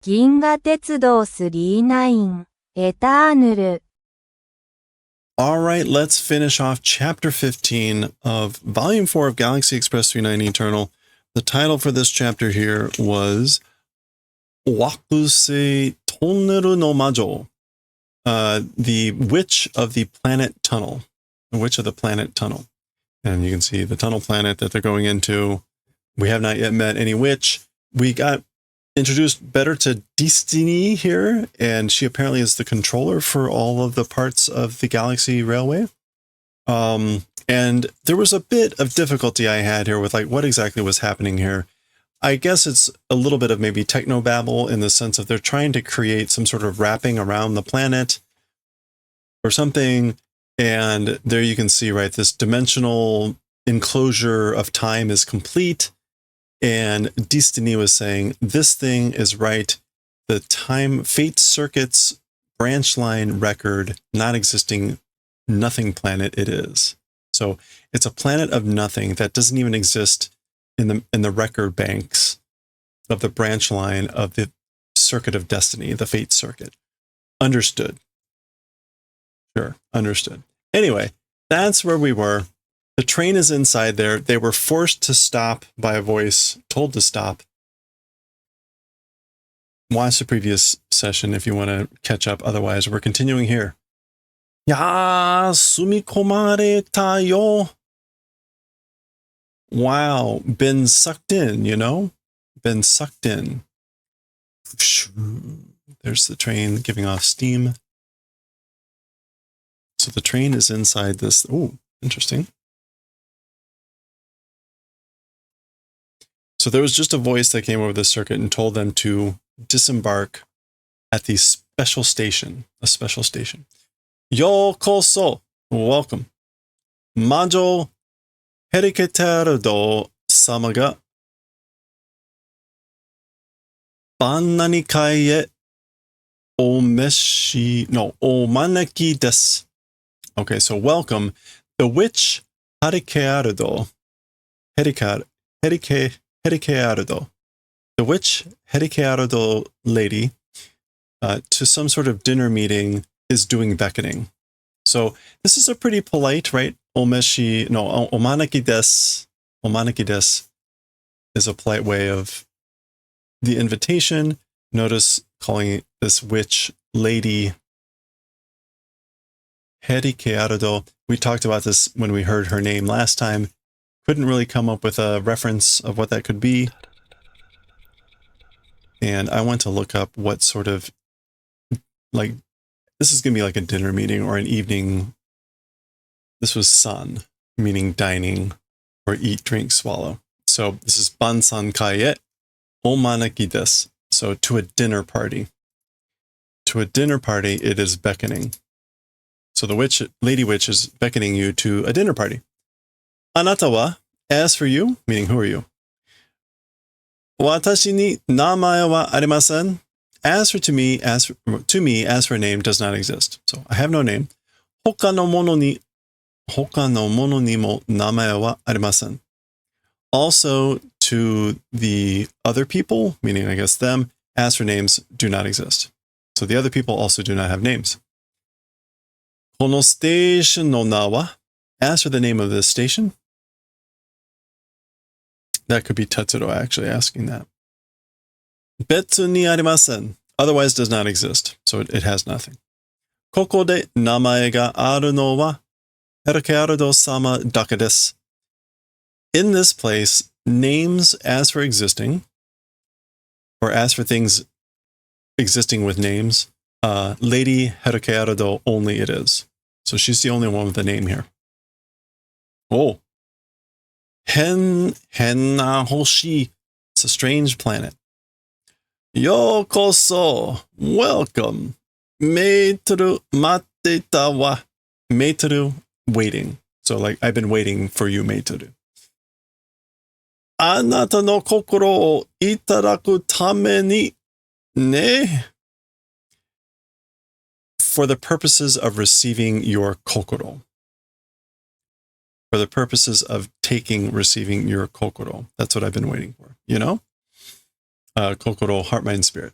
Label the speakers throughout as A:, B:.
A: 銀河鉄道39エターヌル
B: All right, let's finish off Chapter 15 of Volume 4 of Galaxy Express 390 Eternal. The title for this chapter here was Wakusei Tonneru no Majo, the Witch of the Planet Tunnel. The Witch of the Planet Tunnel. And you can see the tunnel planet that they're going into. We have not yet met any witch. We got introduced better to Destiny here, and she apparently is the controller for all of the parts of the Galaxy Railway. And there was a bit of difficulty I had here with like what exactly was happening here. I guess it's a little bit of maybe technobabble in the sense of they're trying to create some sort of wrapping around the planet or something. And there you can see, right, this dimensional enclosure of time is complete. And Destiny was saying, this thing is right. The time fate circuits branch line record, not existing, nothing planet it is. So it's a planet of nothing that doesn't even exist in the record banks of the branch line of the circuit of destiny, the fate circuit. Understood. Sure, understood. Anyway, that's where we were. The train is inside there. They were forced to stop by a voice, told to stop. Watch the previous session if you want to catch up. Otherwise, we're continuing here. Ya sumikomare yo. Wow, been sucked in, you know? Been sucked in. There's the train giving off steam. So the train is inside this. Oh, interesting. So there was just a voice that came over the circuit and told them to disembark at the special station, a special station. Yokoso, welcome. Majo Heriketerudo sama ga Bannanikai e omaneki desu. Okay, so welcome. The witch Heriketerudo. Heriketerudo. The witch Heriketerudo lady to some sort of dinner meeting is doing beckoning. So this is a pretty polite, right? Omaneki desu. Omaneki desu is a polite way of the invitation. Notice calling this witch lady Heriketerudo. We talked about this when we heard her name last time. Couldn't really come up with a reference of what that could be. And I went to look up what sort of, like, this is going to be like a dinner meeting or an evening. This was san, meaning dining or eat, drink, swallow. So this is bansan kaie omaneki desu. So to a dinner party. To a dinner party, it is beckoning. So the witch, lady witch is beckoning you to a dinner party. Anata wa, as for you, meaning who are you? Watashi ni namae wa arimasen. As for me, as for a name does not exist. So I have no name. Hoka no mono ni mo namae wa arimasen. Also to the other people, meaning I guess them, as for names do not exist. So the other people also do not have names. Kono station no na wa. As for the name of this station, that could be Tetsuro actually asking that. Betsu ni arimasen. Otherwise does not exist. So it has nothing. Koko de namae ga aru no wa Heriketerudo sama dake desu. In this place, names as for existing, or as for things existing with names, Lady Heriketerudo only it is. So she's the only one with a name here. Oh. Henna Hoshi. It's a strange planet. Yokoso. Welcome. Meiteru mateta wa. Meiteru, waiting. So like, I've been waiting for you, Meiteru. Anata no kokoro o itadaku tame ni ne. For the purposes of receiving your kokoro. For the purposes of receiving your kokoro. That's what I've been waiting for, you know? Kokoro, heart, mind, spirit.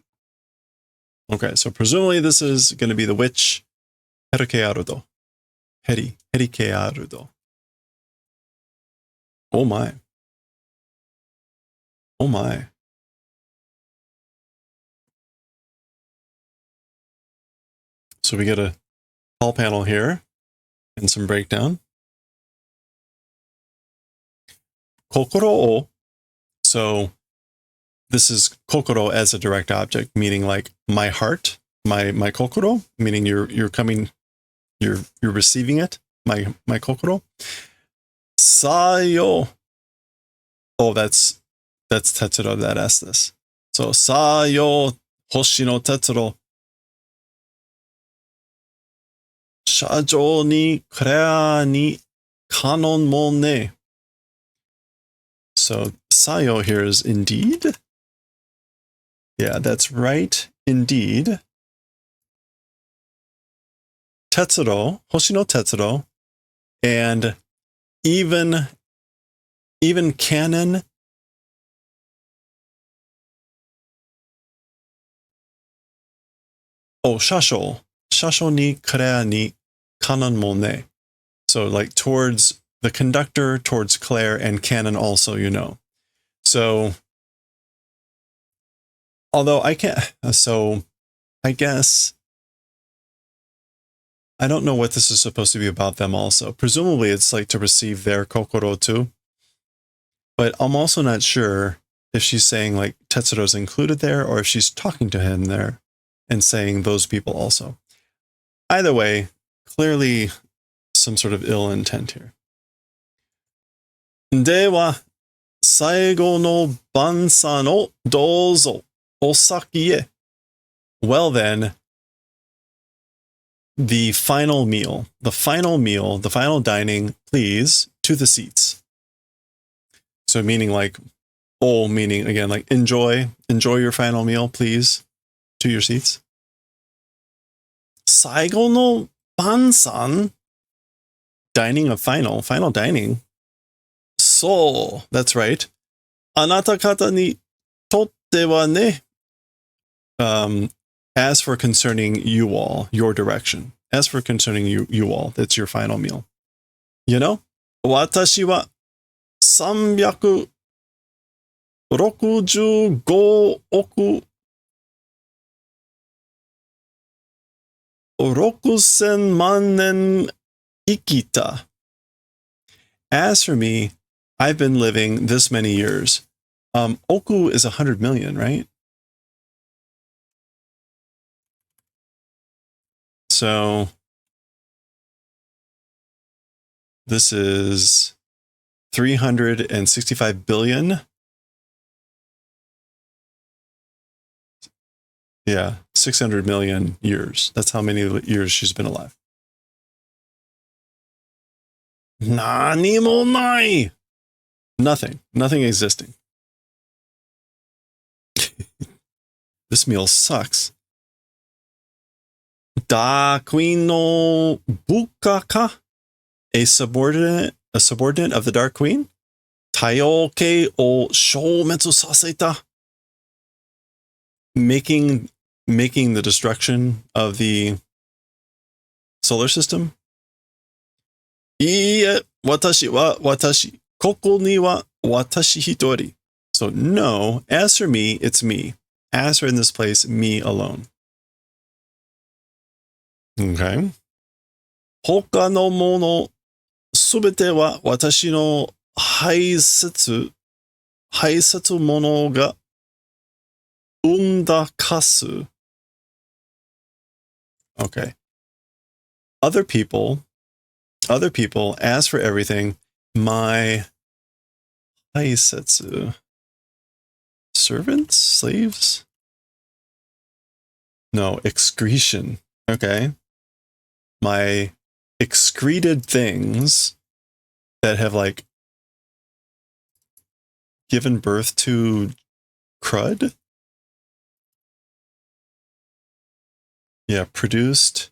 B: Okay, so presumably this is going to be the witch Herikearudo. Herikearudo. Oh my. Oh my. So we get a tall panel here and some breakdown. Kokoro o. So this is kokoro as a direct object, meaning like my heart, my kokoro, meaning you're coming, you're receiving it. My kokoro. Sayo. Oh, that's Tetsuro that asked this. So Sayo Hoshi no Tetsuro. Shajo ni krea ni kanon mo ne. So Sayo here is indeed. Yeah, that's right. Indeed. Tetsuro, Hoshino Tetsuro, and even canon. Oh, Shasho ni karea ni kanon mo ne. So like towards the conductor, towards Claire, and canon also, you know. So although I can't, so I guess I don't know what this is supposed to be about them also. Presumably it's like to receive their kokoro too. But I'm also not sure if she's saying like Tetsuro's included there or if she's talking to him there and saying those people also. Either way, clearly some sort of ill intent here. Dewa, saigo no bansan o dozo osaki e. Well then, the final meal, the final dining, please, to the seats. So meaning like, oh, meaning again, like enjoy your final meal, please, to your seats. Saigo no bansan, dining of final dining. So, that's right. Anata kata ni totte wa ne. As for concerning you all, your direction. As for concerning you all, that's your final meal. You know? Watashi wa 365億6000万年生きた. As for me, I've been living this many years. Oku is 100 million, right? So this is 365 billion. Yeah, 600 million years. That's how many years she's been alive. Nani mo nai. Nothing existing. This meal sucks. Da queen no buka ka? A subordinate of the Dark Queen? Taioke o shoumetsu saseta. Making the destruction of the solar system? Iie, watashi wa watashi. Koko ni wa watashi hitori. So no, as for me, it's me. As for in this place, me alone. Okay. Hoka no mono subete wa watashi no haisetsu mono ga unda kasu. Okay. Other people, as for everything, my haisetsu. Servants? Slaves? No, excretion. Okay. My excreted things that have like given birth to crud? Yeah, produced.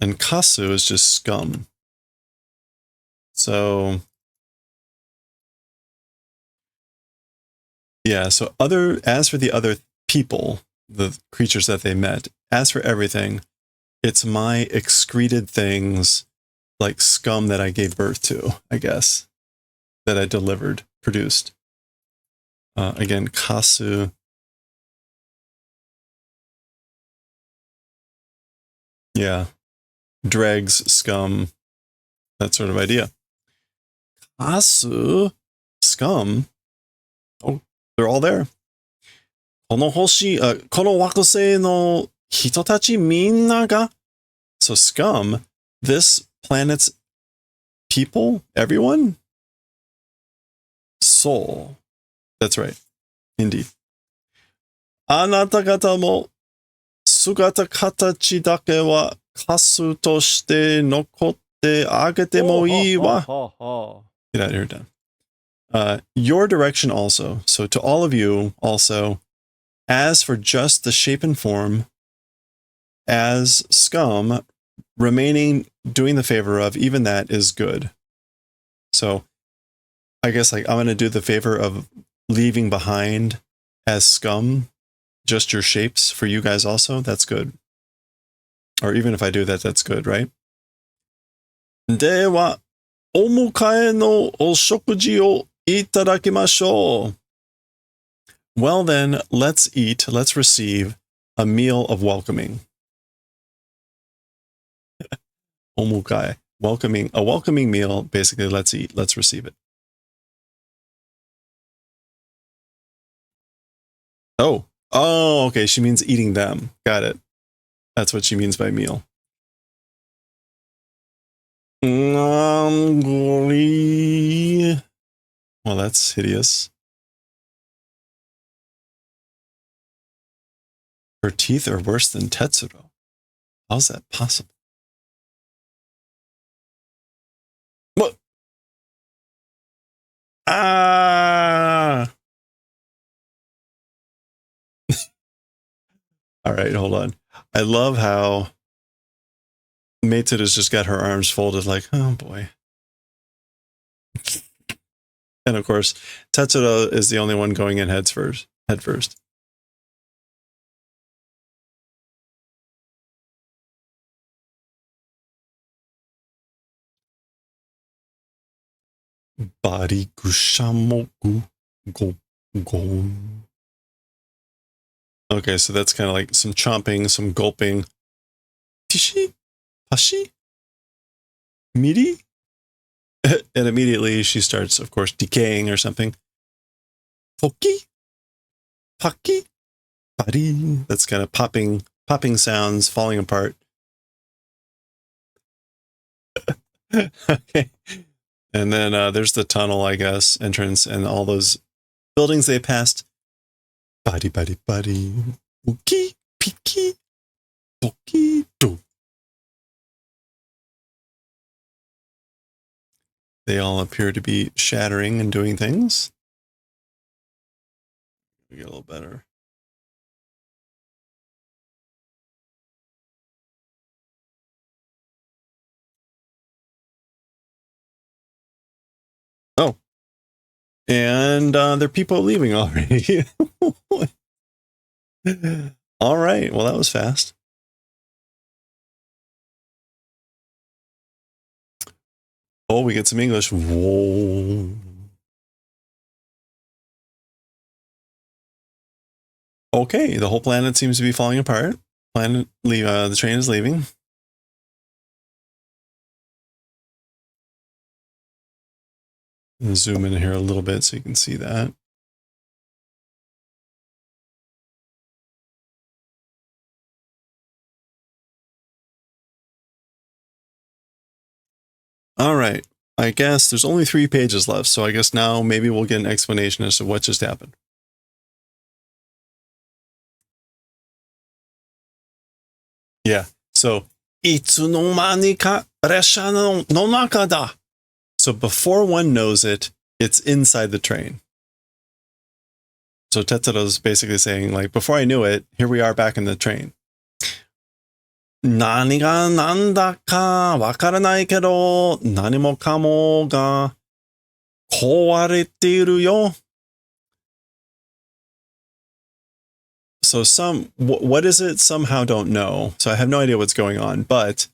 B: And kasu is just scum. So yeah, so as for the other people, the creatures that they met. As for everything, it's my excreted things like scum that I gave birth to, I guess, that I produced. Again, kasu. Yeah. Dregs, scum, that sort of idea. Kasu, scum. Oh, they're all there. この惑星の人たちみんなが So scum, this planet's people, everyone? Soul. That's right. Indeed. あなた方も姿形だけはカスとして残ってあげてもいいわ。Get out of here, Dan. Your direction also. So to all of you also, as for just the shape and form, as scum, remaining doing the favor of, even that is good. So I guess like I'm going to do the favor of leaving behind as scum, just your shapes for you guys also. That's good. Or even if I do that, that's good, right? では、お迎えのお食事をいただきましょう。Well then, let's receive a meal of welcoming. お迎え, a welcoming meal, basically let's eat, let's receive it. Oh, okay, she means eating them. Got it. That's what she means by meal. Well, that's hideous. Her teeth are worse than Tetsuro. How's that possible? What? Ah! All right, hold on. I love how Meitsuru's just got her arms folded like, oh boy. And of course, Tetsuro is the only one going in head first. Body gushamoku go go. Okay, so that's kind of like some chomping, some gulping. Tishi? Pashi? Miri? And immediately she starts, of course, decaying or something. Poki? Paki? Body? That's kind of popping sounds, falling apart. Okay. And then there's the tunnel, I guess, entrance, and all those buildings they passed. Body. Uki, piki, poki, do. They all appear to be shattering and doing things. We get a little better. Oh. And there are people leaving already. All right. Well, that was fast. Oh, we get some English. Whoa. Okay, the whole planet seems to be falling apart. The train is leaving. Zoom in here a little bit so you can see that. All right. I guess there's only 3 pages left, so I guess now maybe we'll get an explanation as to what just happened. Yeah. So, いつの間にか列車の中だ. So before one knows it, it's inside the train. So Tetsuro's basically saying, like, before I knew it, here we are back in the train. 何が何だかわからないけど、何もかもが壊れているよ。So what is it? Somehow don't know. So I have no idea what's going on, but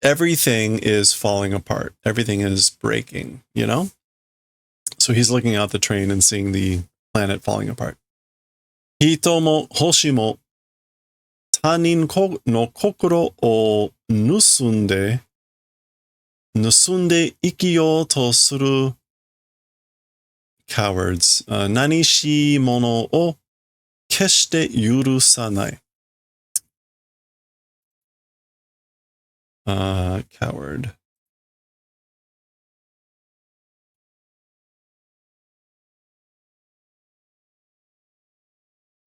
B: everything is falling apart. Everything is breaking, you know? So he's looking out the train and seeing the planet falling apart. Hito mo hoshi mo tanin no kokoro o nusunde ikiyo to suru cowards. Nani shi mono o keshite yurusanai. Coward.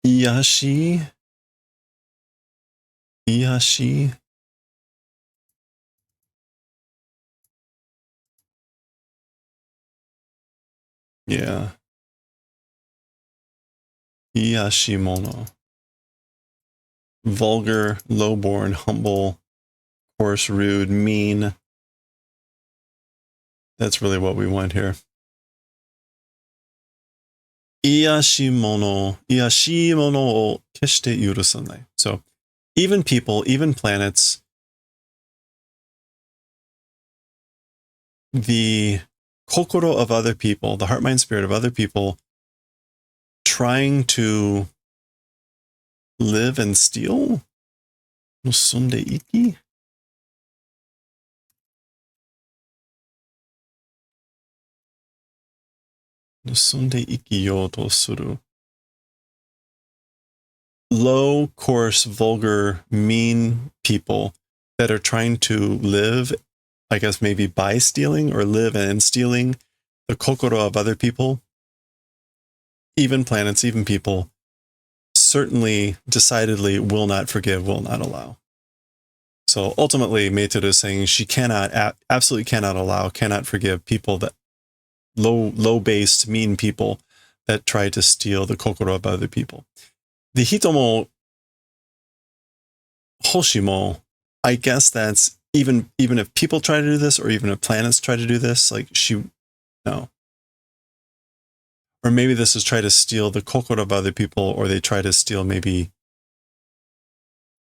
B: Iyashi. Yeah. Iyashimono. Vulgar, lowborn, humble, coarse, rude, mean. That's really what we want here. Iyashimono o keshite yurusanai. So even people, even planets, the kokoro of other people, the heart, mind, spirit of other people, trying to live and steal? Nusunde iki? Nusunde iki yo to suru. Low, coarse, vulgar, mean people that are trying to live, I guess maybe by stealing or live and stealing the kokoro of other people, even planets, even people, certainly, decidedly will not forgive, will not allow. So ultimately, Meitaro is saying she absolutely cannot allow, cannot forgive people that low-based, mean people that try to steal the kokoro of other people. The hitomo hoshimo, I guess that's even if people try to do this, or even if planets try to do this, like no. Or maybe this is try to steal the kokoro of other people, or they try to steal maybe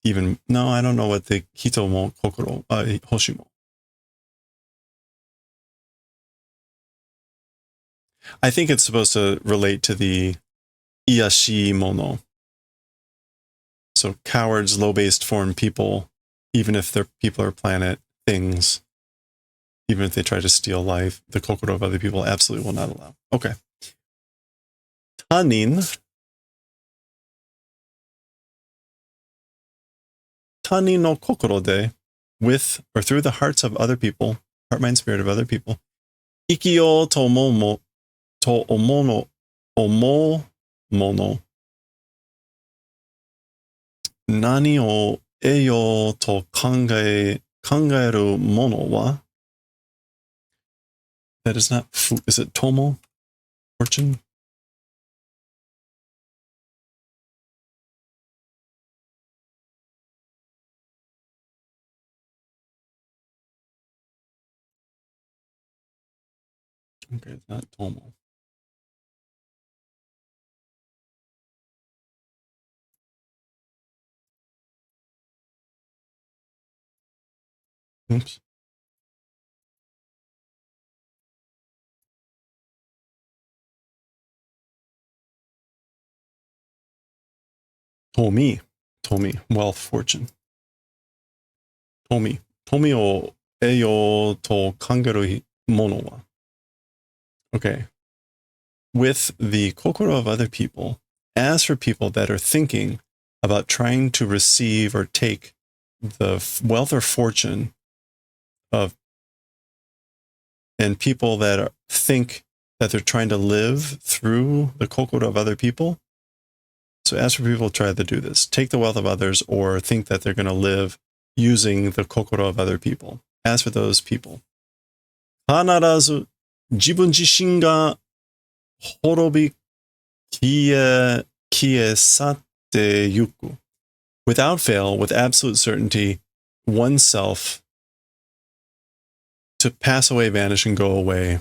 B: even, no, I don't know what the hitomo kokoro, hoshimo. I think it's supposed to relate to the iyashi mono. So cowards, low-based form people, even if they're people or planet things, even if they try to steal life, the kokoro of other people absolutely will not allow. Okay. Tanin no kokoro de, with or through the hearts of other people, heart, mind, spirit of other people. Ikio to omono. Nani o eyo to kangaeru mono wa? That is not, is it tomo? Fortune? Okay, it's not tomo. Oops. Tomi, wealth, fortune. Tomi o eyo to kangaru mono wa. Okay. With the kokoro of other people, as for people that are thinking about trying to receive or take the wealth or fortune of, and people that think that they're trying to live through the kokoro of other people. So as for people who try to do this, take the wealth of others or think that they're going to live using the kokoro of other people. As for those people, hanarazu jibun jishin ga horobi kiesate yuku. Without fail, with absolute certainty, oneself to pass away, vanish, and go away.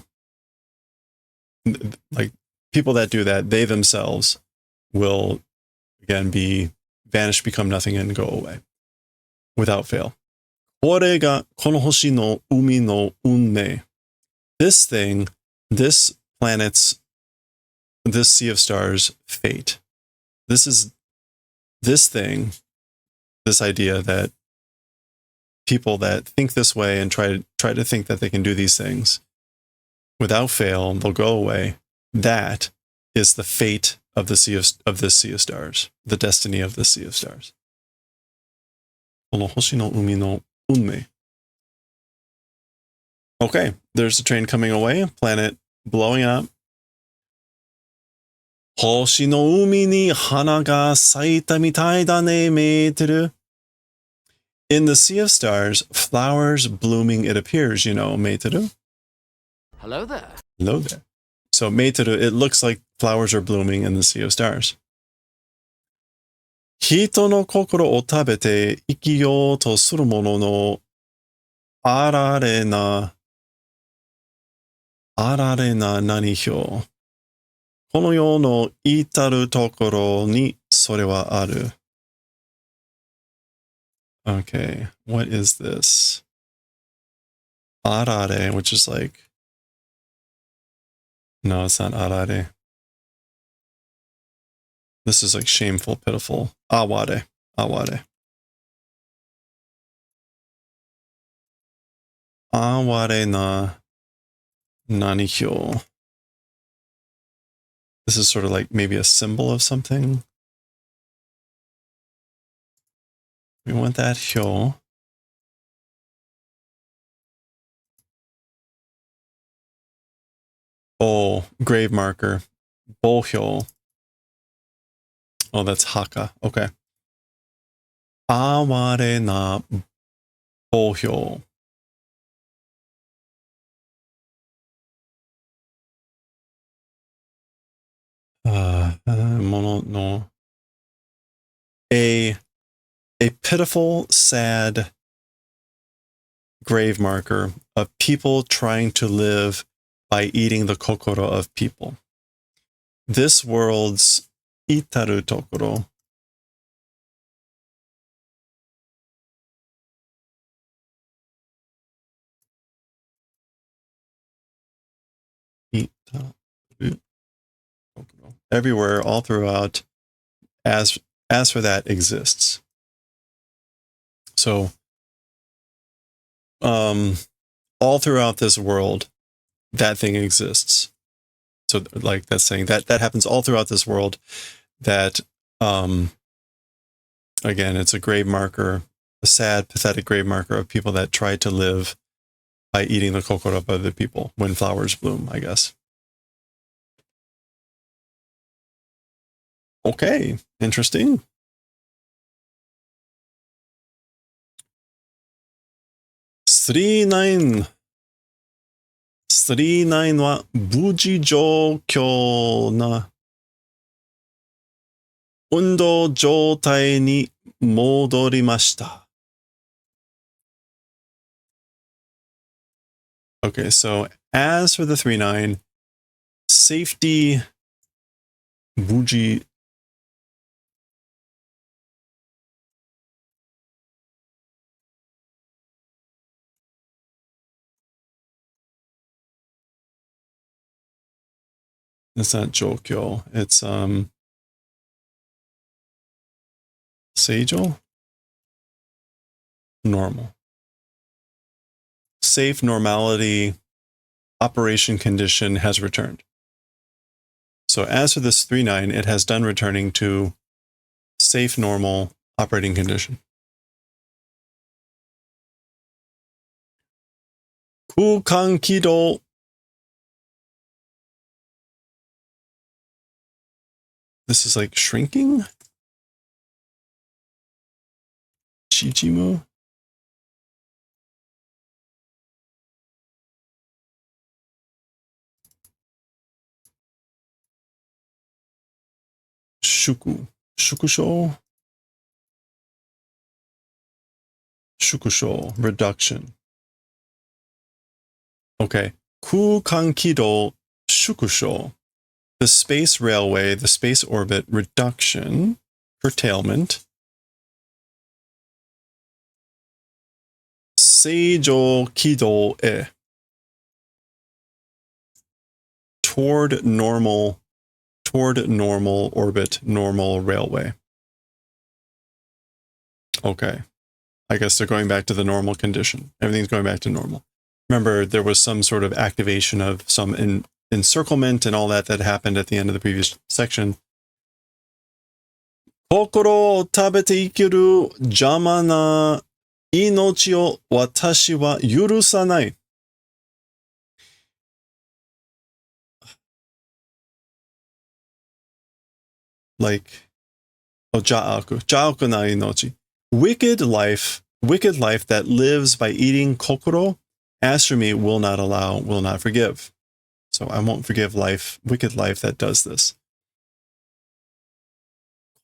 B: Like people that do that, they themselves will again vanish, become nothing, and go away without fail. これがこの星の海の運命. This thing, this planet's, this sea of stars' fate. This is this thing, this idea that people that think this way and try to think that they can do these things without fail, they'll go away. That is the fate of the this sea of stars, the destiny of the sea of stars. この星の海の運命. Okay, there's a train coming away, planet blowing up. 星の海に花が咲いたみたいだね、メーテル. In the sea of stars, flowers blooming, it appears,メーテル.
C: Hello there.
B: Hello there. So, メーテル, it looks like flowers are blooming in the sea of stars. 人の心を食べて生きようとするものの、あられな何表。この世の至るところにそれはある。Okay, what is this? Arare, which is like... No, it's not arare. This is like shameful, pitiful. Aware. Aware na nanihyo. This is sort of like maybe a symbol of something. We want that hyo. Oh, grave marker. Bohyo. Oh, that's haka. Okay. Aware na bohyo. Mono no. A pitiful, sad grave marker of people trying to live by eating the kokoro of people. This world's itaru tokoro. Everywhere, all throughout, as for that exists. So, all throughout this world, that thing exists. So, like that's saying that happens all throughout this world. That, again, it's a grave marker, a sad, pathetic grave marker of people that try to live by eating the kokoro of other people when flowers bloom, I guess. Okay, interesting. Three nine は無事状況な運動状態に戻りました。Okay, so as for the 3-9, safety, buji. It's not jokyo, it's seijo? Normal. Safe normality operation condition has returned. So as for this 3-9, it has done returning to safe normal operating condition. Kukan kido. This is like shrinking? Chichimu? Shukusho? Shukusho, reduction. Okay. Kukankido shukusho. The space railway, the space orbit reduction. curtailment. 正常軌道へ toward normal orbit, normal railway. Okay. I guess they're going back to the normal condition. Everything's going back to normal. Remember, there was some sort of activation of some encirclement and all that happened at the end of the previous section. 心を食べて生きる邪魔な命を私は許さない。Like, 邪悪な命。Wicked life that lives by eating kokoro, as for me, will not allow, will not forgive. So I won't forgive wicked life that does this.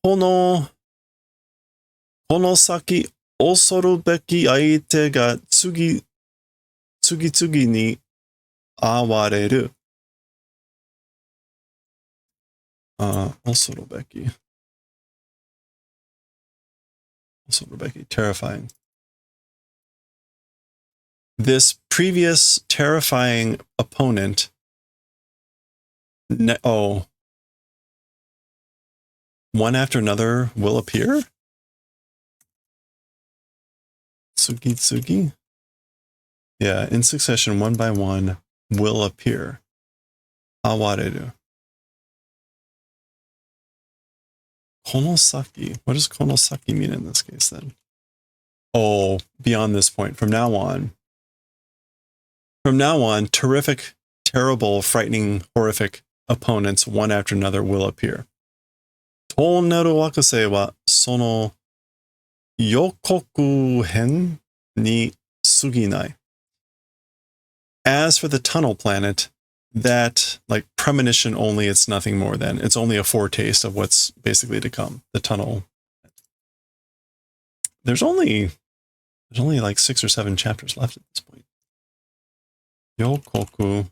B: この先恐るべき相手が次々に現れる。恐るべき。Terrifying. This previous terrifying opponent. One after another will appear? Tsugi? Yeah, in succession, one by one, will appear. Awareru. Konosaki. What does konosaki mean in this case then? Oh, beyond this point. From now on, terrific, terrible, frightening, horrific opponents, one after another, will appear. Toneru wakase wa sono yokoku hen ni suginai. As for the tunnel planet, that, like premonition only, it's nothing more than, it's only a foretaste of what's basically to come. The tunnel. There's only like 6 or 7 chapters left at this point. Yokoku.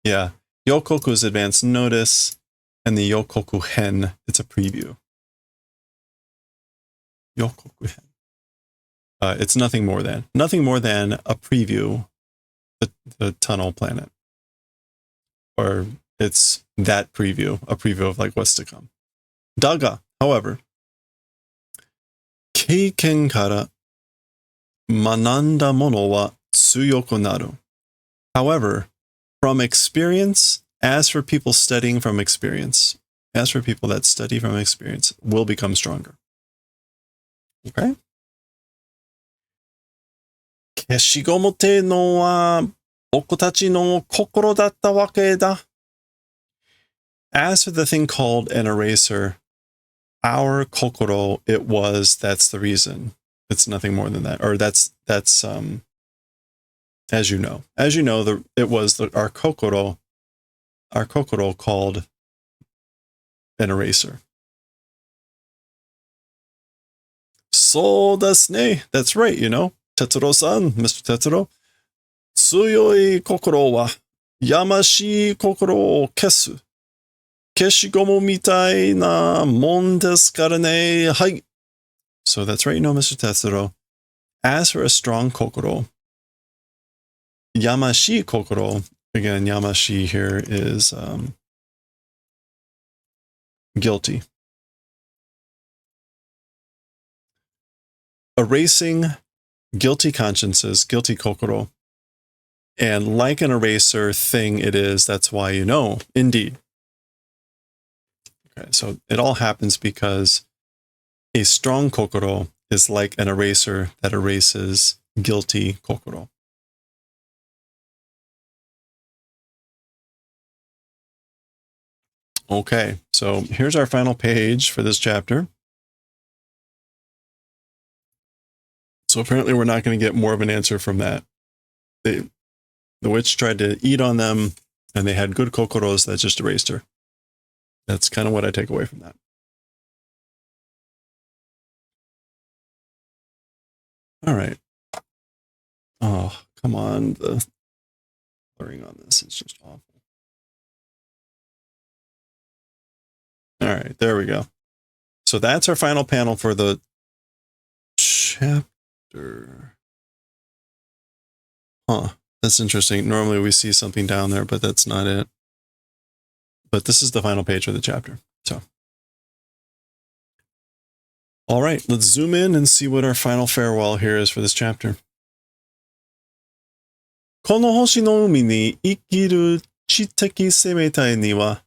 B: Yeah. Yokoku is advance notice, and the Yokoku hen, it's a preview. Yokoku hen. It's nothing more than a preview, the tunnel planet. Or it's that preview, a preview of like what's to come. Daga, however, keiken kara mananda mono wa tsuyoku naru. However, from experience, as for people studying from experience, as for people that study from experience, will become stronger. Okay? Keshigomote no wa boku no kokoro datta wake da. As for the thing called an eraser, our kokoro, that's the reason. It's nothing more than that. Or that's as you know, it was our kokoro called an eraser. So desu ne. That's right, Tetsuro-san, Mr. Tetsuro. Tsuyoi kokoro wa yamashii kokoro o kesu. Keshigomo mitai na mon desu kara ne. Hai. So that's right, Mr. Tetsuro. As for a strong kokoro, yamashii kokoro, again, yamashii here is guilty. Erasing guilty consciences, guilty kokoro, and like an eraser thing it is, that's why you know, indeed. Okay, so it all happens because a strong kokoro is like an eraser that erases guilty kokoro. Okay, so here's our final page for this chapter. So apparently we're not going to get more of an answer from that. The witch tried to eat on them, and they had good kokoros that just erased her. That's kind of what I take away from that. All right. Oh, come on. The blurring on this is just awful. All right, there we go. So that's our final panel for the chapter. Huh. That's interesting. Normally we see something down there, but that's not it. But this is the final page of the chapter. So, all right, let's zoom in and see what our final farewell here is for this chapter. この星の海に生きる知的生命には、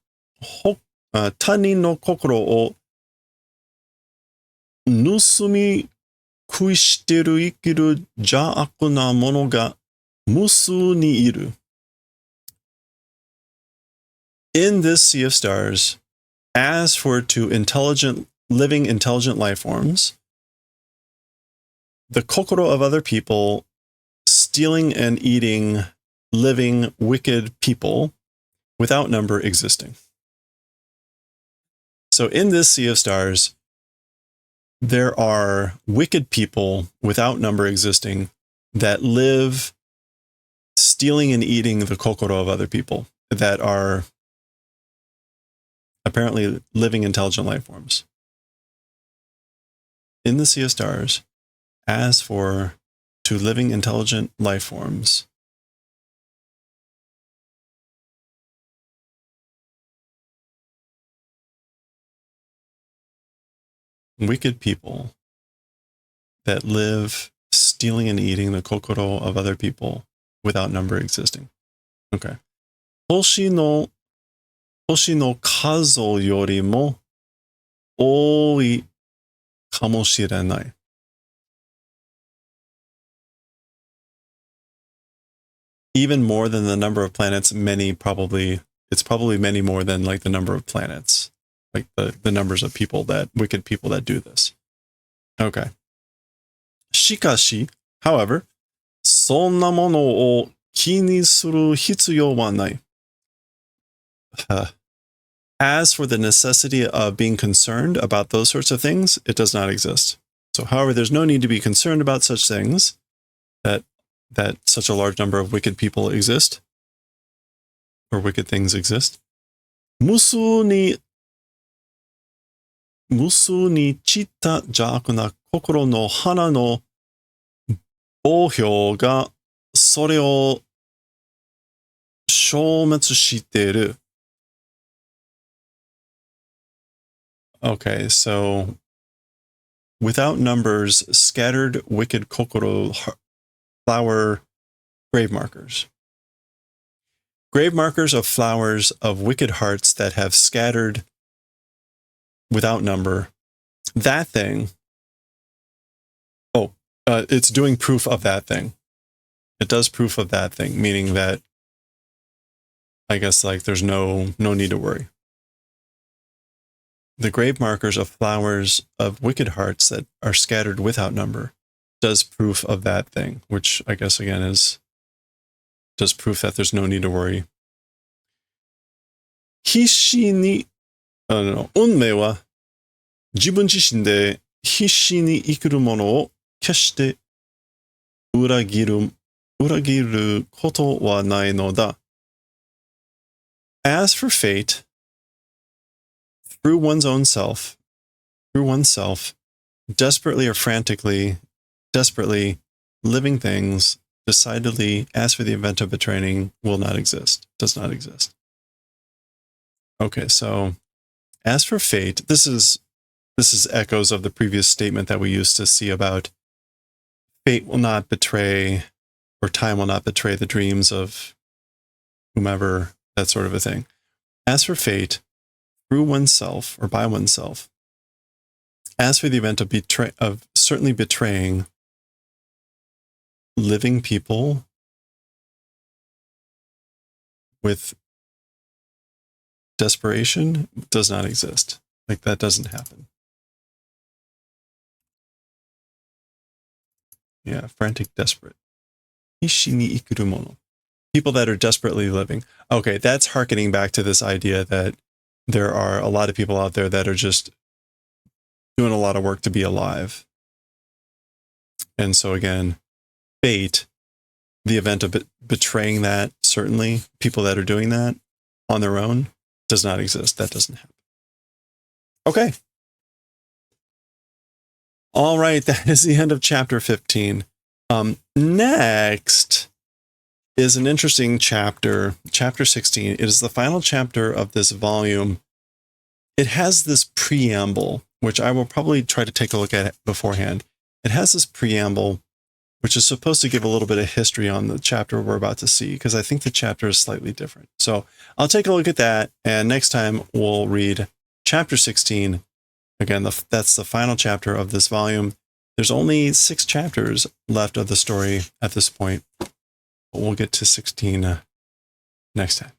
B: 他人の心を盗み食いしてる生きる邪悪なものが無数にいる。In this sea of stars, as for to living intelligent life forms, the kokoro of other people, stealing and eating living wicked people without number existing. So in this sea of stars, there are wicked people without number existing that live stealing and eating the kokoro of other people that are apparently living intelligent life forms. In the sea of stars, as for to living intelligent life forms, wicked people that live stealing and eating the kokoro of other people without number existing. Okay. 星の数よりも多いかもしれない。Even more than the number of planets, it's probably many more than like the number of planets, like the numbers of wicked people that do this. Okay. しかし, however, そんなものを気にする必要はない。As for the necessity of being concerned about those sorts of things, it does not exist. So, however, there's no need to be concerned about such things, that such a large number of wicked people exist, or wicked things exist. 無数に散った邪悪な心の花の暴氷がそれを消滅している。Okay, so without numbers, scattered wicked kokoro flower grave markers. Grave markers of flowers of wicked hearts that have scattered without number. That thing. It's doing proof of that thing. It does proof of that thing, meaning that I guess like there's no need to worry. The grave markers of flowers of wicked hearts that are scattered without number does proof of that thing, which I guess again does proof that there's no need to worry. 必死に、運命は自分自身で必死に生きるものを決して裏切ることはないのだ。As for fate, through one's self, desperately or frantically, living things, decidedly, as for the event of betraying, does not exist. Okay, so as for fate, this is echoes of the previous statement that we used to see about fate will not betray, or time will not betray the dreams of whomever, that sort of a thing. As for fate, through oneself or by oneself, as for the event of certainly betraying living people with desperation, does not exist. Like that doesn't happen. Yeah, frantic, desperate. Ishi ni ikuru mono. People that are desperately living. Okay, that's hearkening back to this idea that there are a lot of people out there that are just doing a lot of work to be alive. And so again, fate, the event of betraying that, certainly people that are doing that on their own, does not exist. That doesn't happen. Okay. All right, that is the end of chapter 15. Next is an interesting chapter, chapter 16. It is the final chapter of this volume. It has this preamble, which I will probably try to take a look at beforehand. It has this preamble, which is supposed to give a little bit of history on the chapter we're about to see, because I think the chapter is slightly different. So I'll take a look at that, and next time we'll read chapter 16. Again, that's the final chapter of this volume. There's only 6 chapters left of the story at this point, but we'll get to 16 next time.